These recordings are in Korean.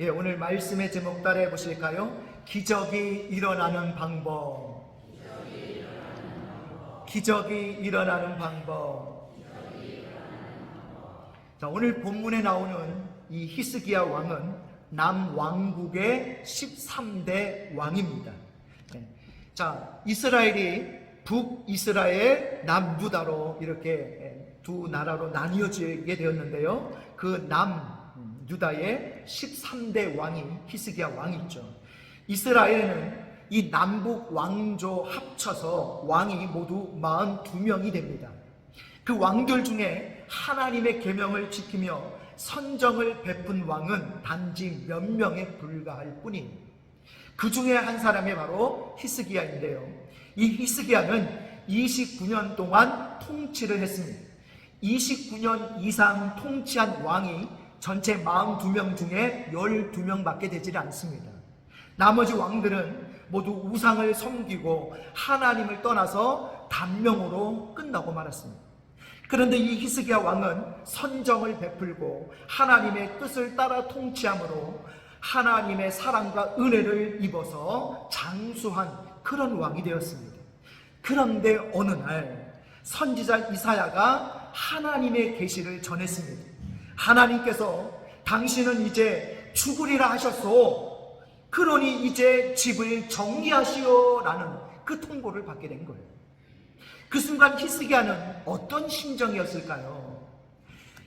오늘 말씀의 제목 따라해 보실까요? 기적이 일어나는 방법. 기적이 일어나는 방법. 자, 오늘 본문에 나오는 이 히스기야 왕은 남왕국의 13대 왕입니다. 자, 이스라엘이 북이스라엘, 남유다로 이렇게 두 나라로 나뉘어지게 되었는데요. 그 남유다의 13대 왕이 히스기야 왕이죠. 이스라엘은 이 남북 왕조 합쳐서 왕이 모두 42명이 됩니다. 그 왕들 중에 하나님의 계명을 지키며 선정을 베푼 왕은 단지 몇 명에 불과할 뿐입니다. 그 중에 한 사람이 바로 히스기야인데요. 이 히스기야는 29년 동안 통치를 했습니다. 29년 이상 통치한 왕이 전체 42명 중에 12명밖에 되지 않습니다. 나머지 왕들은 모두 우상을 섬기고 하나님을 떠나서 단명으로 끝나고 말았습니다. 그런데 이 히스기야 왕은 선정을 베풀고 하나님의 뜻을 따라 통치함으로 하나님의 사랑과 은혜를 입어서 장수한 그런 왕이 되었습니다. 그런데 어느 날 선지자 이사야가 하나님의 계시를 전했습니다. 하나님께서 당신은 이제 죽으리라 하셨소. 그러니 이제 집을 정리하시오 라는 그 통보를 받게 된 거예요. 그 순간 히스기야는 어떤 심정이었을까요?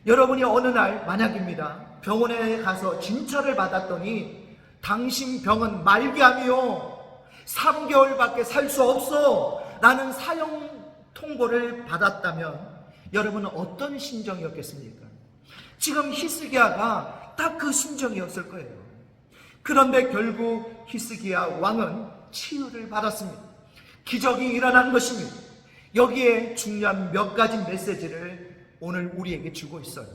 여러분이 어느 날 만약입니다, 병원에 가서 진찰을 받았더니 당신 병은 말기암이요, 3개월밖에 살 수 없어 라는 사형 통보를 받았다면 여러분은 어떤 심정이었겠습니까? 지금 히스기야가 딱 그 심정이었을 거예요. 그런데 결국 히스기야 왕은 치유를 받았습니다. 기적이 일어난 것입니다. 여기에 중요한 몇 가지 메시지를 오늘 우리에게 주고 있어요.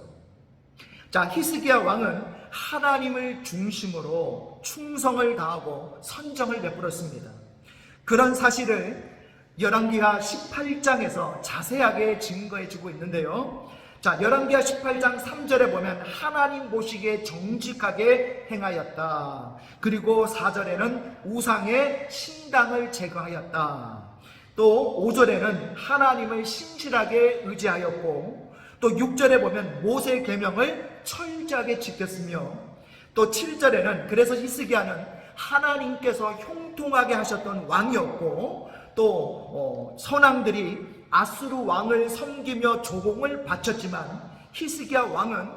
자, 히스기야 왕은 하나님을 중심으로 충성을 다하고 선정을 베풀었습니다. 그런 사실을 열왕기하 18장에서 자세하게 증거해 주고 있는데요. 자, 열왕기하 18장 3절에 보면 하나님 보시기에 정직하게 행하였다. 그리고 4절에는 우상의 신당을 제거하였다. 또 5절에는 하나님을 신실하게 의지하였고, 또 6절에 보면 모세 계명을 철저하게 지켰으며, 또 7절에는 그래서 히스기야는 하나님께서 형통하게 하셨던 왕이었고, 또 선왕들이 아수르 왕을 섬기며 조공을 바쳤지만 히스기야 왕은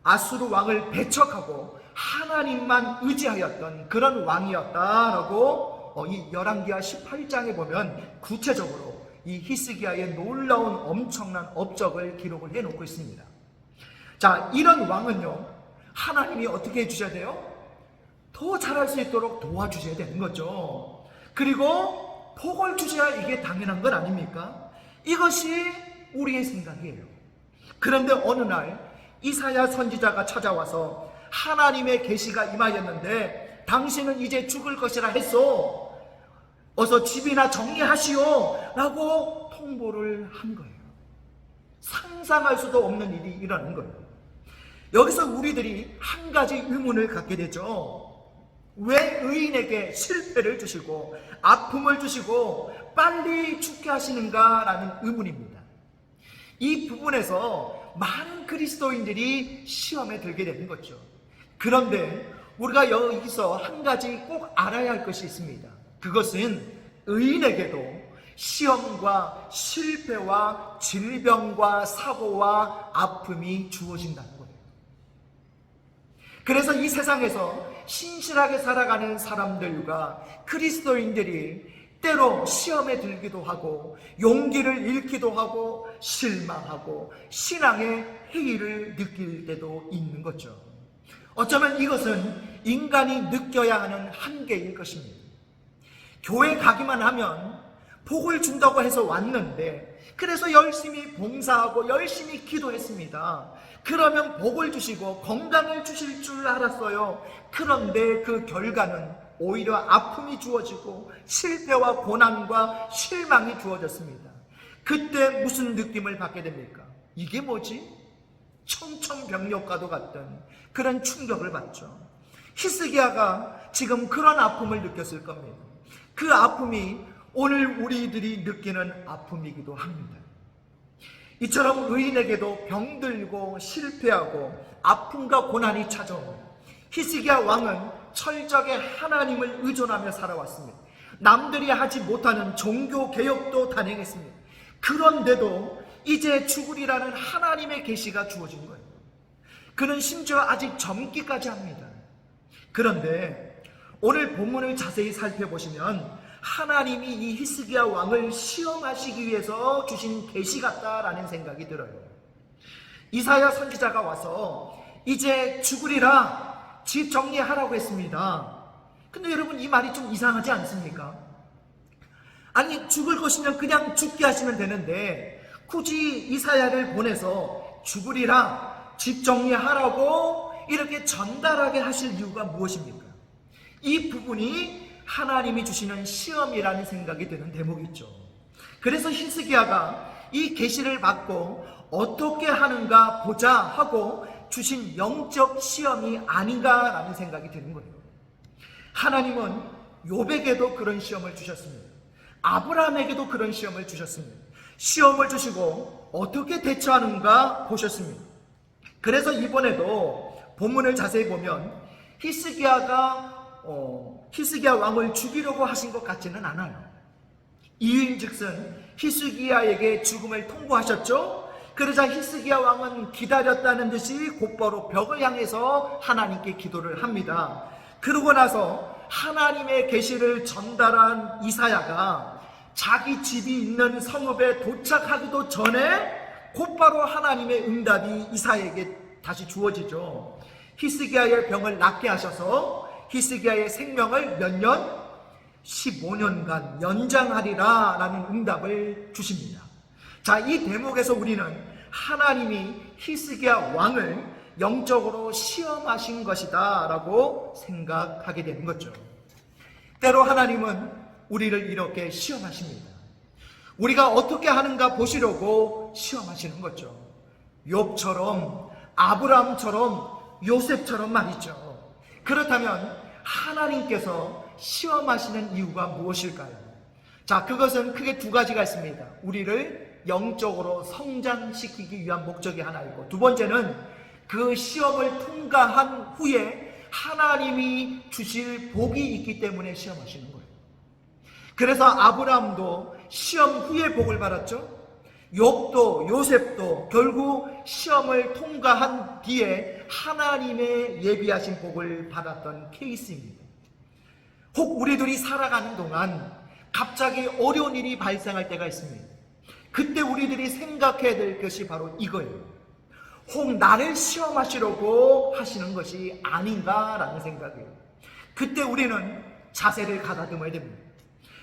아수르 왕을 배척하고 하나님만 의지하였던 그런 왕이었다라고 이 열왕기하 18장에 보면 구체적으로 이 히스기야의 놀라운 엄청난 업적을 기록을 해놓고 있습니다. 자, 이런 왕은요, 하나님이 어떻게 해주셔야 돼요? 더 잘할 수 있도록 도와주셔야 되는 거죠. 그리고 복을 주셔야 이게 당연한 건 아닙니까? 이것이 우리의 생각이에요. 그런데 어느 날 이사야 선지자가 찾아와서 하나님의 계시가 임하였는데 당신은 이제 죽을 것이라 했소. 어서 집이나 정리하시오 라고 통보를 한 거예요. 상상할 수도 없는 일이 일어난 거예요. 여기서 우리들이 한 가지 의문을 갖게 되죠. 왜 의인에게 실패를 주시고 아픔을 주시고 빨리 죽게 하시는가라는 의문입니다. 이 부분에서 많은 그리스도인들이 시험에 들게 되는 거죠. 그런데 우리가 여기서 한 가지 꼭 알아야 할 것이 있습니다. 그것은 의인에게도 시험과 실패와 질병과 사고와 아픔이 주어진다는 거예요. 그래서 이 세상에서 신실하게 살아가는 사람들과 그리스도인들이 때로 시험에 들기도 하고 용기를 잃기도 하고 실망하고 신앙의 해이를 느낄 때도 있는 거죠. 어쩌면 이것은 인간이 느껴야 하는 한계일 것입니다. 교회 가기만 하면 복을 준다고 해서 왔는데, 그래서 열심히 봉사하고 열심히 기도했습니다. 그러면 복을 주시고 건강을 주실 줄 알았어요. 그런데 그 결과는 오히려 아픔이 주어지고 실패와 고난과 실망이 주어졌습니다. 그때 무슨 느낌을 받게 됩니까? 이게 뭐지? 청천벽력과도 같은 그런 충격을 받죠. 히스기야가 지금 그런 아픔을 느꼈을 겁니다. 그 아픔이 오늘 우리들이 느끼는 아픔이기도 합니다. 이처럼 의인에게도 병들고 실패하고 아픔과 고난이 찾아옵니다. 히스기야 왕은 철저하게 하나님을 의존하며 살아왔습니다. 남들이 하지 못하는 종교 개혁도 단행했습니다. 그런데도 이제 죽으리라는 하나님의 계시가 주어진 거예요. 그는 심지어 아직 젊기까지 합니다. 그런데 오늘 본문을 자세히 살펴보시면 하나님이 이 히스기야 왕을 시험하시기 위해서 주신 계시 같다라는 생각이 들어요. 이사야 선지자가 와서 이제 죽으리라, 집 정리하라고 했습니다. 근데 여러분, 이 말이 좀 이상하지 않습니까? 아니, 죽을 것이면 그냥 죽게 하시면 되는데 굳이 이사야를 보내서 죽으리라, 집 정리하라고 이렇게 전달하게 하실 이유가 무엇입니까? 이 부분이 하나님이 주시는 시험이라는 생각이 드는 대목이죠. 그래서 히스기야가 이 계시를 받고 어떻게 하는가 보자 하고 주신 영적 시험이 아닌가라는 생각이 드는 거예요. 하나님은 욥에게도 그런 시험을 주셨습니다. 아브라함에게도 그런 시험을 주셨습니다. 시험을 주시고 어떻게 대처하는가 보셨습니다. 그래서 이번에도 본문을 자세히 보면 히스기야 왕을 죽이려고 하신 것 같지는 않아요. 이유인즉슨 히스기야에게 죽음을 통보하셨죠. 그러자 히스기야 왕은 기다렸다는 듯이 곧바로 벽을 향해서 하나님께 기도를 합니다. 그러고 나서 하나님의 계시를 전달한 이사야가 자기 집이 있는 성읍에 도착하기도 전에 곧바로 하나님의 응답이 이사야에게 다시 주어지죠. 히스기야의 병을 낫게 하셔서 히스기야의 생명을 몇 년? 15년간 연장하리라 라는 응답을 주십니다. 자, 이 대목에서 우리는 하나님이 히스기야 왕을 영적으로 시험하신 것이다 라고 생각하게 되는 거죠. 때로 하나님은 우리를 이렇게 시험하십니다. 우리가 어떻게 하는가 보시려고 시험하시는 거죠. 욥처럼, 아브라함처럼, 요셉처럼 말이죠. 그렇다면 하나님께서 시험하시는 이유가 무엇일까요? 자, 그것은 크게 두 가지가 있습니다. 우리를 영적으로 성장시키기 위한 목적이 하나 있고, 두 번째는 그 시험을 통과한 후에 하나님이 주실 복이 있기 때문에 시험하시는 거예요. 그래서 아브라함도 시험 후에 복을 받았죠. 욥도 요셉도 결국 시험을 통과한 뒤에 하나님의 예비하신 복을 받았던 케이스입니다. 혹 우리들이 살아가는 동안 갑자기 어려운 일이 발생할 때가 있습니다. 그때 우리들이 생각해야 될 것이 바로 이거예요. 혹 나를 시험하시려고 하시는 것이 아닌가라는 생각이에요. 그때 우리는 자세를 가다듬어야 됩니다.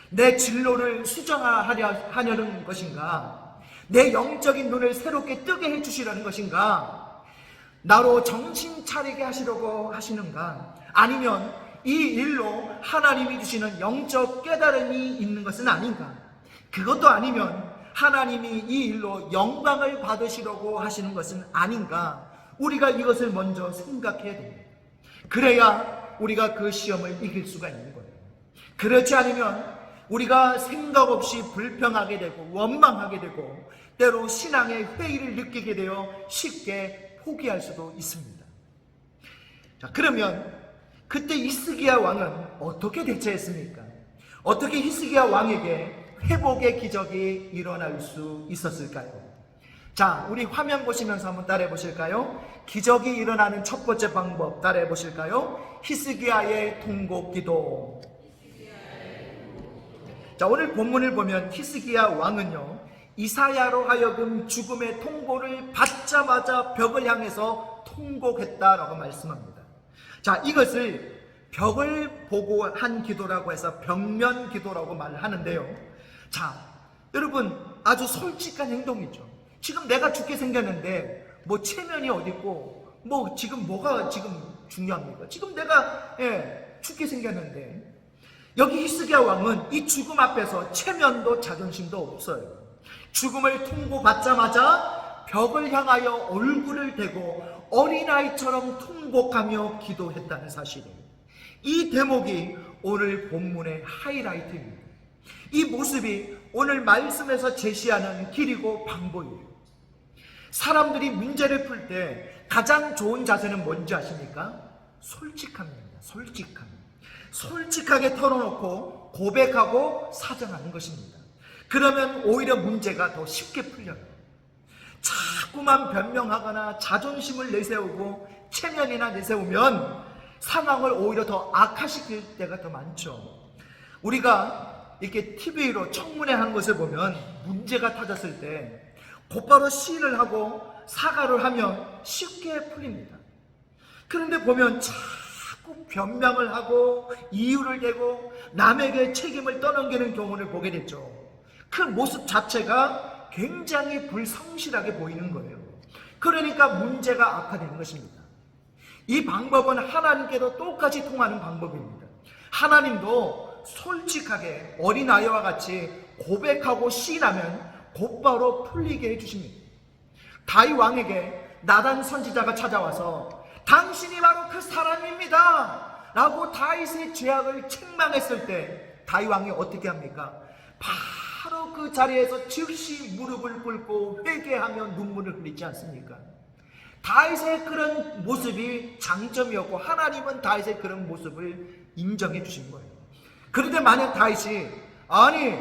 내 진로를 수정하려는 것인가? 내 영적인 눈을 새롭게 뜨게 해주시려는 것인가? 나로 정신 차리게 하시려고 하시는가? 아니면 이 일로 하나님이 주시는 영적 깨달음이 있는 것은 아닌가? 그것도 아니면 하나님이 이 일로 영광을 받으시려고 하시는 것은 아닌가? 우리가 이것을 먼저 생각해야 됩니다. 그래야 우리가 그 시험을 이길 수가 있는 거예요. 그렇지 않으면 우리가 생각 없이 불평하게 되고 원망하게 되고 때로 신앙의 회의를 느끼게 되어 쉽게 포기할 수도 있습니다. 자, 그러면 그때 히스기야 왕은 어떻게 대처했습니까? 어떻게 히스기야 왕에게 회복의 기적이 일어날 수 있었을까요? 자, 우리 화면 보시면서 한번 따라해 보실까요? 기적이 일어나는 첫 번째 방법 따라해 보실까요? 히스기야의 통곡 기도. 자, 오늘 본문을 보면 히스기야 왕은요, 이사야로 하여금 죽음의 통보를 받자마자 벽을 향해서 통곡했다라고 말씀합니다. 자, 이것을 벽을 보고 한 기도라고 해서 벽면 기도라고 말을 하는데요. 자, 여러분, 아주 솔직한 행동이죠. 지금 내가 죽게 생겼는데 뭐 체면이 어디 있고 뭐 지금 뭐가 지금 중요합니까? 지금 내가 죽게 생겼는데, 여기 히스기야 왕은 이 죽음 앞에서 체면도 자존심도 없어요. 죽음을 통보받자마자 벽을 향하여 얼굴을 대고 어린아이처럼 통곡하며 기도했다는 사실이에요. 이 대목이 오늘 본문의 하이라이트입니다. 이 모습이 오늘 말씀에서 제시하는 길이고 방법이에요. 사람들이 문제를 풀 때 가장 좋은 자세는 뭔지 아십니까? 솔직함입니다. 솔직하게 털어놓고 고백하고 사정하는 것입니다. 그러면 오히려 문제가 더 쉽게 풀려요. 자꾸만 변명하거나 자존심을 내세우고 체면이나 내세우면 상황을 오히려 더 악화시킬 때가 더 많죠. 우리가 이렇게 TV로 청문회 하는 것을 보면 문제가 터졌을 때 곧바로 시인을 하고 사과를 하면 쉽게 풀립니다. 그런데 보면 자꾸 변명을 하고 이유를 대고 남에게 책임을 떠넘기는 경우를 보게 됐죠. 그 모습 자체가 굉장히 불성실하게 보이는 거예요. 그러니까 문제가 악화되는 것입니다. 이 방법은 하나님께도 똑같이 통하는 방법입니다. 하나님도 솔직하게 어린아이와 같이 고백하고 시인하면 곧바로 풀리게 해주십니다. 다윗 왕에게 나단 선지자가 찾아와서 당신이 바로 그 사람입니다 라고 다윗의 죄악을 책망했을 때 다윗 왕이 어떻게 합니까? 바로 그 자리에서 즉시 무릎을 꿇고 회개하며 눈물을 흘리지 않습니까? 다윗의 그런 모습이 장점이었고 하나님은 다윗의 그런 모습을 인정해 주신 거예요. 그런데 만약 다윗이 아니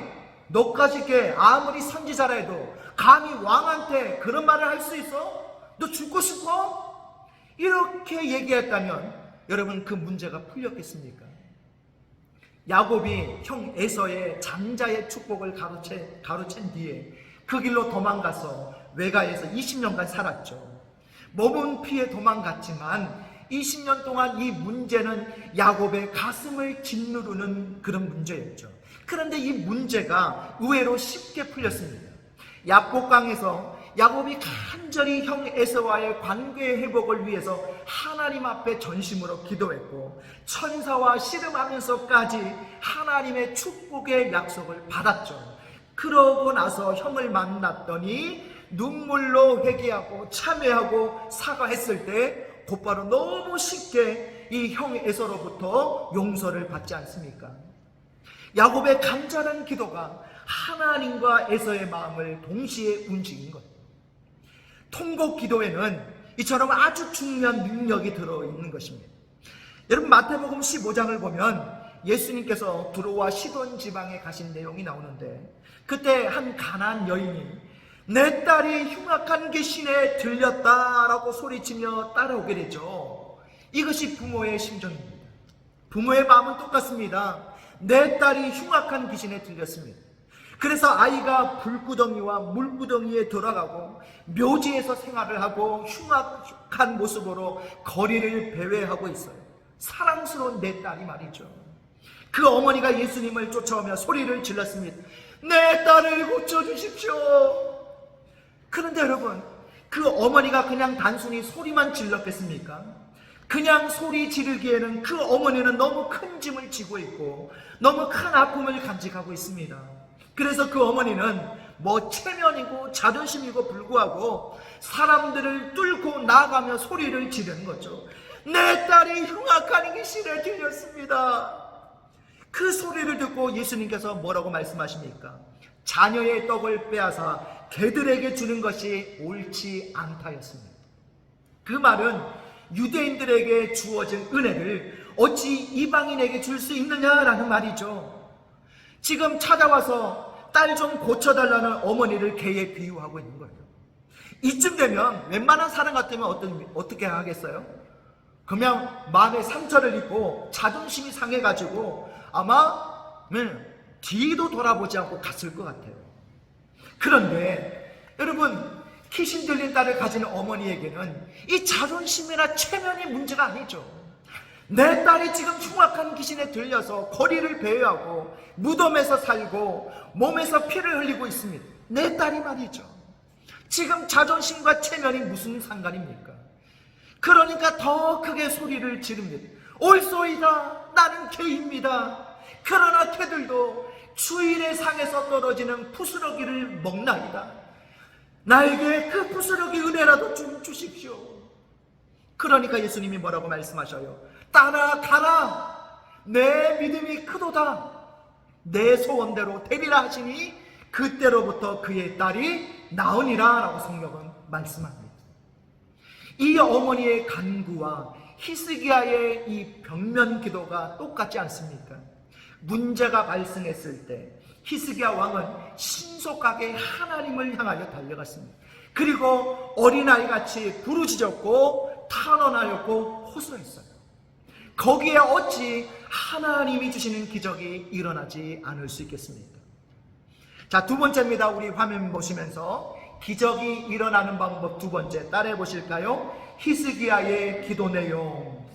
너까지 이렇게 아무리 선지자라 해도 감히 왕한테 그런 말을 할 수 있어? 너 죽고 싶어? 이렇게 얘기했다면 여러분 그 문제가 풀렸겠습니까? 야곱이 형 에서의 장자의 축복을 가로챈 뒤에 그 길로 도망가서 외가에서 20년간 살았죠. 몸은 피해 도망갔지만 20년 동안 이 문제는 야곱의 가슴을 짓누르는 그런 문제였죠. 그런데 이 문제가 의외로 쉽게 풀렸습니다. 야복강에서 야곱이 간절히 형 에서와의 관계 회복을 위해서 하나님 앞에 전심으로 기도했고 천사와 씨름하면서까지 하나님의 축복의 약속을 받았죠. 그러고 나서 형을 만났더니 눈물로 회개하고 참회하고 사과했을 때 곧바로 너무 쉽게 이 형 에서로부터 용서를 받지 않습니까? 야곱의 간절한 기도가 하나님과 에서의 마음을 동시에 움직인 것. 통곡 기도에는 이처럼 아주 중요한 능력이 들어있는 것입니다. 여러분 마태복음 15장을 보면 예수님께서 두로와 시돈 지방에 가신 내용이 나오는데 그때 한 가나안 여인이 내 딸이 흉악한 귀신에 들렸다라고 소리치며 따라오게 되죠. 이것이 부모의 심정입니다. 부모의 마음은 똑같습니다. 내 딸이 흉악한 귀신에 들렸습니다. 그래서 아이가 불구덩이와 물구덩이에 들어가고 묘지에서 생활을 하고 흉악한 모습으로 거리를 배회하고 있어요. 사랑스러운 내 딸이 말이죠. 그 어머니가 예수님을 쫓아오며 소리를 질렀습니다. 내 딸을 고쳐주십시오. 그런데 여러분 그 어머니가 그냥 단순히 소리만 질렀겠습니까? 그냥 소리 지르기에는 그 어머니는 너무 큰 짐을 지고 있고 너무 큰 아픔을 간직하고 있습니다. 그래서 그 어머니는 뭐 체면이고 자존심이고 불구하고 사람들을 뚫고 나아가며 소리를 지르는 거죠. 내 딸이 흉악한 귀신에 들렸습니다. 그 소리를 듣고 예수님께서 뭐라고 말씀하십니까? 자녀의 떡을 빼앗아 개들에게 주는 것이 옳지 않다였습니다. 그 말은 유대인들에게 주어진 은혜를 어찌 이방인에게 줄 수 있느냐라는 말이죠. 지금 찾아와서 딸 좀 고쳐달라는 어머니를 개에 비유하고 있는 거예요. 이쯤 되면 웬만한 사람 같으면 어떻게 하겠어요? 그냥 마음에 상처를 입고 자존심이 상해가지고 아마 뒤도 돌아보지 않고 갔을 것 같아요. 그런데 여러분 귀신 들린 딸을 가진 어머니에게는 이 자존심이나 체면이 문제가 아니죠. 내 딸이 지금 흉악한 귀신에 들려서 거리를 배회하고 무덤에서 살고 몸에서 피를 흘리고 있습니다. 내 딸이 말이죠. 지금 자존심과 체면이 무슨 상관입니까? 그러니까 더 크게 소리를 지릅니다. 옳소이다 나는 개입니다. 그러나 개들도 주인의 상에서 떨어지는 부스러기를 먹나이다. 나에게 그 부스러기 은혜라도 좀 주십시오. 그러니까 예수님이 뭐라고 말씀하셔요? 따라가라. 내 믿음이 크도다. 내 소원대로 되리라 하시니 그때로부터 그의 딸이 나으니라 라고 성경은 말씀합니다. 이 어머니의 간구와 히스기야의 이 벽면 기도가 똑같지 않습니까? 문제가 발생했을 때 히스기야 왕은 신속하게 하나님을 향하여 달려갔습니다. 그리고 어린아이같이 부르짖었고 탄원하였고 호소했어요. 거기에 어찌 하나님이 주시는 기적이 일어나지 않을 수 있겠습니까? 자, 두 번째입니다. 우리 화면 보시면서 기적이 일어나는 방법 두 번째 따라해 보실까요? 히스기야의 기도 내용.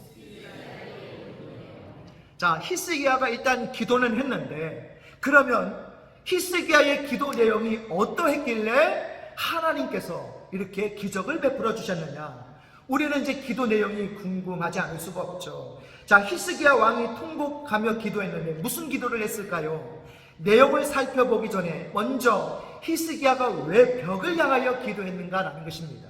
자, 히스기야가 일단 기도는 했는데, 그러면 히스기야의 기도 내용이 어떠했길래 하나님께서 이렇게 기적을 베풀어 주셨느냐? 우리는 이제 기도 내용이 궁금하지 않을 수가 없죠. 자, 히스기야 왕이 통곡하며 기도했는데 무슨 기도를 했을까요? 내용을 살펴보기 전에 먼저 히스기야가 왜 벽을 향하여 기도했는가라는 것입니다.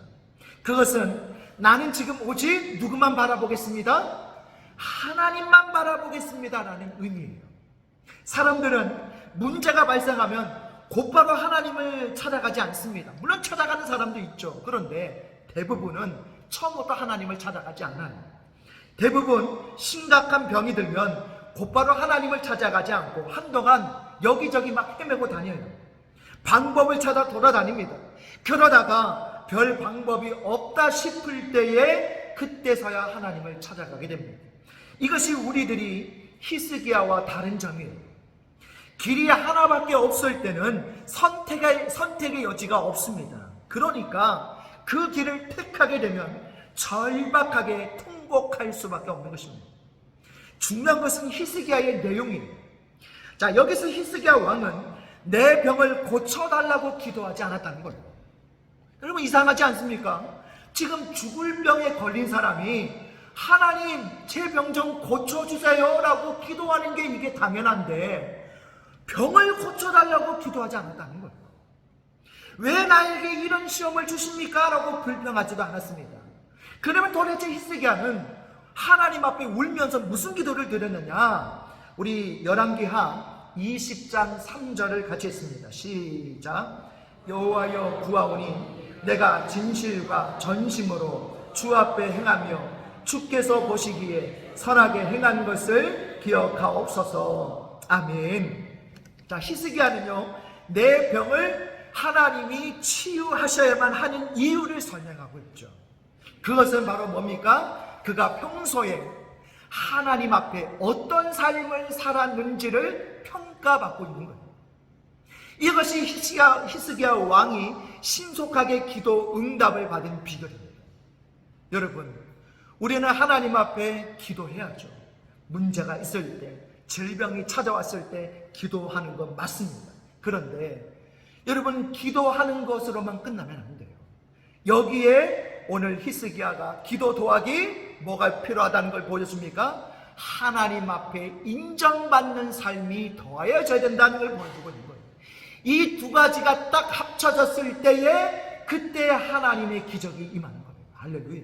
그것은 나는 지금 오직 누구만 바라보겠습니다? 하나님만 바라보겠습니다 라는 의미예요. 사람들은 문제가 발생하면 곧바로 하나님을 찾아가지 않습니다. 물론 찾아가는 사람도 있죠. 그런데 대부분은 처음부터 하나님을 찾아가지 않아요. 대부분 심각한 병이 들면 곧바로 하나님을 찾아가지 않고 한동안 여기저기 막 헤매고 다녀요. 방법을 찾아 돌아다닙니다. 그러다가 별 방법이 없다 싶을 때에 그때서야 하나님을 찾아가게 됩니다. 이것이 우리들이 히스기야와 다른 점이에요. 길이 하나밖에 없을 때는 선택의 여지가 없습니다. 그러니까 그 길을 택하게 되면 절박하게 통곡할 수밖에 없는 것입니다. 중요한 것은 히스기야의 내용이에요. 자, 여기서 히스기야 왕은 내 병을 고쳐달라고 기도하지 않았다는 거예요. 여러분, 이상하지 않습니까? 지금 죽을 병에 걸린 사람이 하나님 제 병 좀 고쳐주세요 라고 기도하는 게 이게 당연한데 병을 고쳐달라고 기도하지 않았다는 거예요. 왜 나에게 이런 시험을 주십니까? 라고 불평하지도 않았습니다. 그러면 도대체 히스기야는 하나님 앞에 울면서 무슨 기도를 드렸느냐? 우리 열왕기하 20장 3절을 같이 했습니다. 시작. 여호와여 구하오니 내가 진실과 전심으로 주 앞에 행하며 주께서 보시기에 선하게 행한 것을 기억하옵소서. 아멘. 자, 히스기야는요, 내 병을 하나님이 치유하셔야만 하는 이유를 설명하고 있죠. 그것은 바로 뭡니까? 그가 평소에 하나님 앞에 어떤 삶을 살았는지를 평가받고 있는 거예요. 이것이 히스기야 왕이 신속하게 기도 응답을 받은 비결입니다. 여러분, 우리는 하나님 앞에 기도해야죠. 문제가 있을 때, 질병이 찾아왔을 때 기도하는 건 맞습니다. 그런데 여러분, 기도하는 것으로만 끝나면 안 돼요. 여기에 오늘 히스기야가 기도 도하기 뭐가 필요하다는 걸 보여줍니까? 하나님 앞에 인정받는 삶이 더하여져야 된다는 걸 보여주고 있는 거예요. 이 두 가지가 딱 합쳐졌을 때에 그때 하나님의 기적이 임하는 거예요. 할렐루야.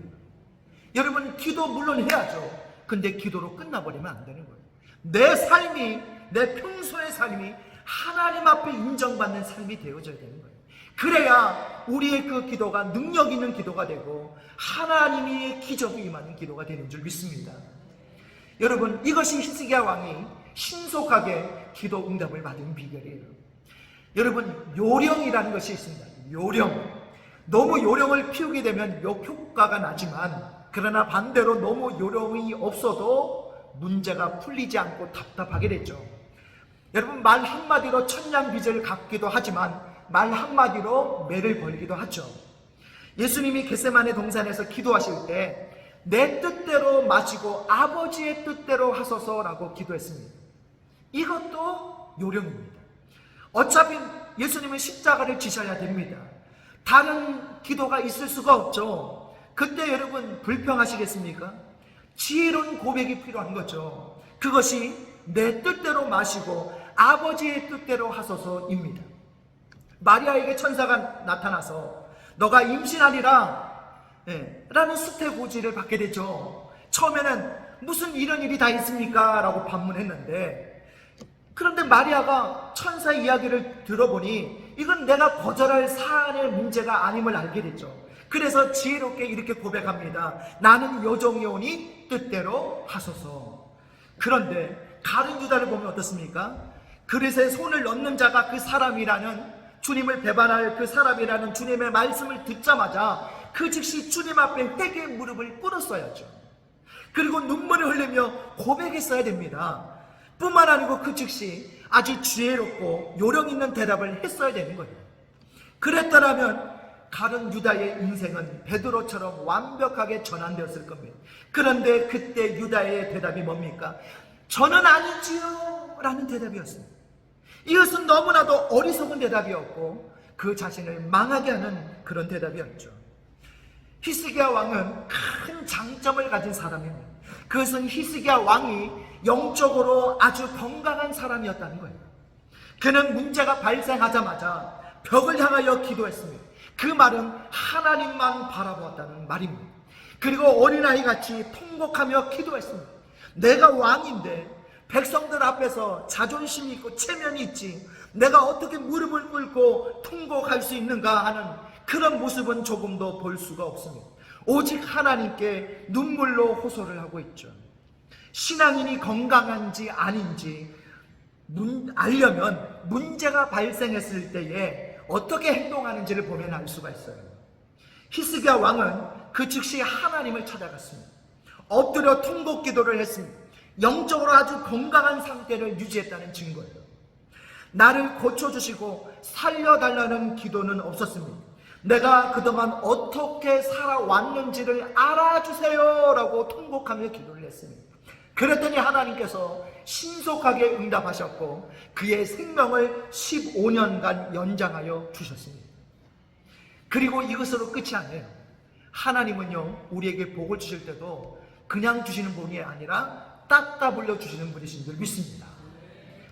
여러분, 기도 물론 해야죠. 근데 기도로 끝나버리면 안 되는 거예요. 내 삶이, 내 평소의 삶이 하나님 앞에 인정받는 삶이 되어져야 되는 거예요. 그래야 우리의 그 기도가 능력 있는 기도가 되고 하나님의 기적이 임하는 기도가 되는 줄 믿습니다. 여러분, 이것이 히스기야 왕이 신속하게 기도 응답을 받은 비결이에요. 여러분, 요령이라는 것이 있습니다. 요령. 너무 요령을 피우게 되면 역효과가 나지만, 그러나 반대로 너무 요령이 없어도 문제가 풀리지 않고 답답하게 되죠. 여러분, 말 한마디로 천냥빚을 갚기도 하지만 말 한마디로 매를 벌기도 하죠. 예수님이 겟세마네 동산에서 기도하실 때 내 뜻대로 마시고 아버지의 뜻대로 하소서라고 기도했습니다. 이것도 요령입니다. 어차피 예수님은 십자가를 지셔야 됩니다. 다른 기도가 있을 수가 없죠. 그때 여러분 불평하시겠습니까? 지혜로운 고백이 필요한 거죠. 그것이 내 뜻대로 마시고 아버지의 뜻대로 하소서입니다. 마리아에게 천사가 나타나서 너가 임신하리라 라는 수태고지를 받게 되죠. 처음에는 무슨 이런 일이 다 있습니까? 라고 반문했는데, 그런데 마리아가 천사 이야기를 들어보니 이건 내가 거절할 사안의 문제가 아님을 알게 됐죠. 그래서 지혜롭게 이렇게 고백합니다. 나는 요종이오니 뜻대로 하소서. 그런데 가룟 유다를 보면 어떻습니까? 그릇에 손을 넣는 자가 그 사람이라는, 주님을 배반할 그 사람이라는 주님의 말씀을 듣자마자 그 즉시 주님 앞에 회개의 무릎을 꿇었어야죠. 그리고 눈물을 흘리며 고백했어야 됩니다. 뿐만 아니고 그 즉시 아주 지혜롭고 요령 있는 대답을 했어야 되는 거예요. 그랬더라면 가룟 유다의 인생은 베드로처럼 완벽하게 전환되었을 겁니다. 그런데 그때 유다의 대답이 뭡니까? 저는 아니지요 라는 대답이었습니다. 이것은 너무나도 어리석은 대답이었고 그 자신을 망하게 하는 그런 대답이었죠. 히스기야 왕은 큰 장점을 가진 사람입니다. 그것은 히스기야 왕이 영적으로 아주 건강한 사람이었다는 거예요. 그는 문제가 발생하자마자 벽을 향하여 기도했습니다. 그 말은 하나님만 바라보았다는 말입니다. 그리고 어린아이같이 통곡하며 기도했습니다. 내가 왕인데 백성들 앞에서 자존심이 있고 체면이 있지, 내가 어떻게 무릎을 꿇고 통곡할 수 있는가 하는 그런 모습은 조금도 볼 수가 없습니다. 오직 하나님께 눈물로 호소를 하고 있죠. 신앙인이 건강한지 아닌지 알려면 문제가 발생했을 때에 어떻게 행동하는지를 보면 알 수가 있어요. 히스기야 왕은 그 즉시 하나님을 찾아갔습니다. 엎드려 통곡 기도를 했습니다. 영적으로 아주 건강한 상태를 유지했다는 증거예요. 나를 고쳐주시고 살려달라는 기도는 없었습니다. 내가 그동안 어떻게 살아왔는지를 알아주세요 라고 통곡하며 기도를 했습니다. 그랬더니 하나님께서 신속하게 응답하셨고 그의 생명을 15년간 연장하여 주셨습니다. 그리고 이것으로 끝이 아니에요. 하나님은요, 우리에게 복을 주실 때도 그냥 주시는 분이 아니라 따따블려 주시는 분이신 줄 믿습니다.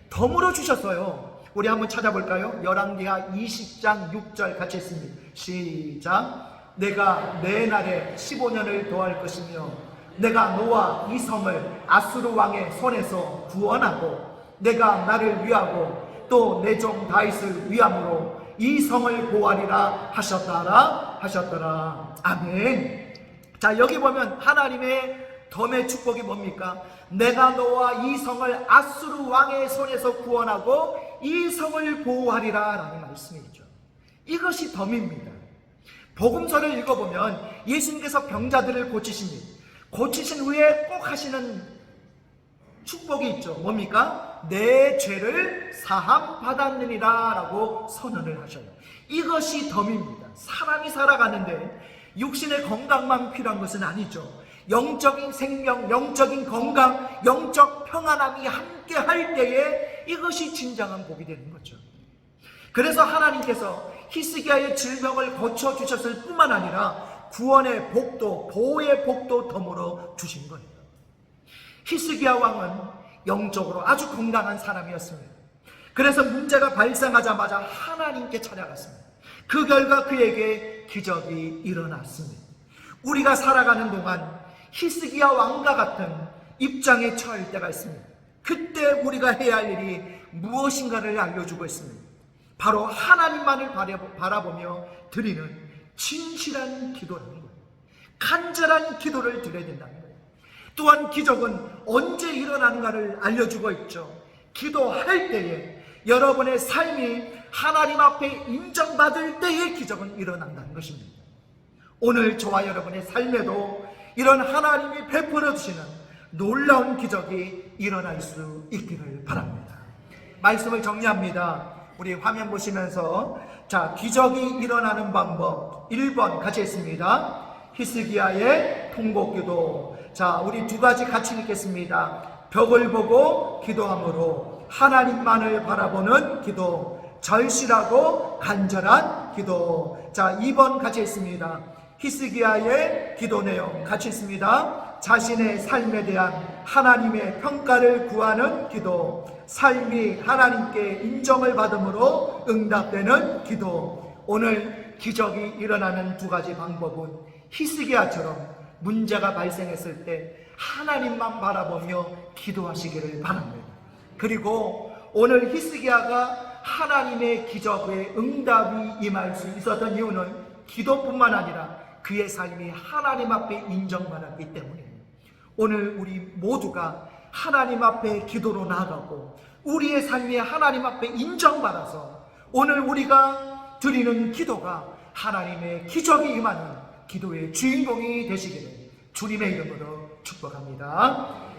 덤으로 주셨어요. 우리 한번 찾아볼까요? 열왕기하 20장 6절 같이 했습니다. 시작. 내가 내 날에 15년을 더할 것이며 내가 너와 이 성을 아수르 왕의 손에서 구원하고 내가 나를 위하고 또 내 종 다윗을 위함으로 이 성을 보호하리라 하셨더라. 아멘. 자, 여기 보면 하나님의 덤의 축복이 뭡니까? 내가 너와 이 성을 아수르 왕의 손에서 구원하고 이 성을 보호하리라 라는 말씀이죠. 이것이 덤입니다. 복음서를 읽어보면 예수님께서 병자들을 고치십니다. 고치신 후에 꼭 하시는 축복이 있죠. 뭡니까? 내 죄를 사함 받았느니라 라고 선언을 하셔요. 이것이 덤입니다. 사람이 살아가는데 육신의 건강만 필요한 것은 아니죠. 영적인 생명, 영적인 건강, 영적 평안함이 함께 할 때에 이것이 진정한 복이 되는 거죠. 그래서 하나님께서 히스기야의 질병을 고쳐주셨을 뿐만 아니라 구원의 복도, 보호의 복도 덤으로 주신 거예요. 히스기야 왕은 영적으로 아주 건강한 사람이었습니다. 그래서 문제가 발생하자마자 하나님께 찾아갔습니다. 그 결과 그에게 기적이 일어났습니다. 우리가 살아가는 동안 히스기야 왕과 같은 입장에 처할 때가 있습니다. 그때 우리가 해야 할 일이 무엇인가를 알려주고 있습니다. 바로 하나님만을 바라보며 드리는 진실한 기도라는 거예요. 간절한 기도를 드려야 된다는 거예요. 또한 기적은 언제 일어나는가를 알려주고 있죠. 기도할 때에 여러분의 삶이 하나님 앞에 인정받을 때에 기적은 일어난다는 것입니다. 오늘 저와 여러분의 삶에도 이런 하나님이 베풀어 주시는 놀라운 기적이 일어날 수 있기를 바랍니다. 말씀을 정리합니다. 우리 화면 보시면서 자, 기적이 일어나는 방법 1번 같이 했습니다. 히스기야의 통곡기도. 자, 우리 두 가지 같이 읽겠습니다. 벽을 보고 기도함으로 하나님만을 바라보는 기도, 절실하고 간절한 기도. 자, 2번 같이 했습니다. 히스기야의 기도 내용 같이 있습니다. 자신의 삶에 대한 하나님의 평가를 구하는 기도, 삶이 하나님께 인정을 받음으로 응답되는 기도. 오늘 기적이 일어나는 두 가지 방법은 히스기야처럼 문제가 발생했을 때 하나님만 바라보며 기도하시기를 바랍니다. 그리고 오늘 히스기야가 하나님의 기적의 응답이 임할 수 있었던 이유는 기도뿐만 아니라 그의 삶이 하나님 앞에 인정받았기 때문입니다. 오늘 우리 모두가 하나님 앞에 기도로 나아가고 우리의 삶이 하나님 앞에 인정받아서 오늘 우리가 드리는 기도가 하나님의 기적이 임하는 기도의 주인공이 되시기를 주님의 이름으로 축복합니다.